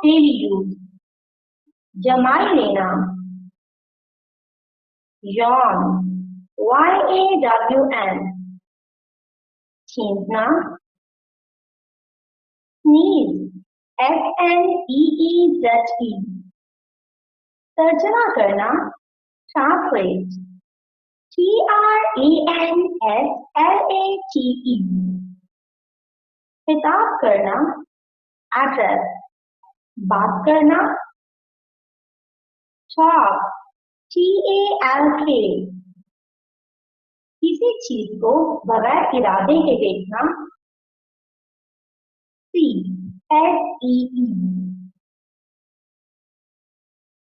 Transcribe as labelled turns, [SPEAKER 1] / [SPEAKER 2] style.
[SPEAKER 1] daily use, जमाई लेना, yawn, yawn, छींकना, sneeze, sneeze, तर्जमा करना, translate, translate, खिताब करना, address, बात करना, talk, talk, किसी चीज को बगैर इरादे के देखना, see, see,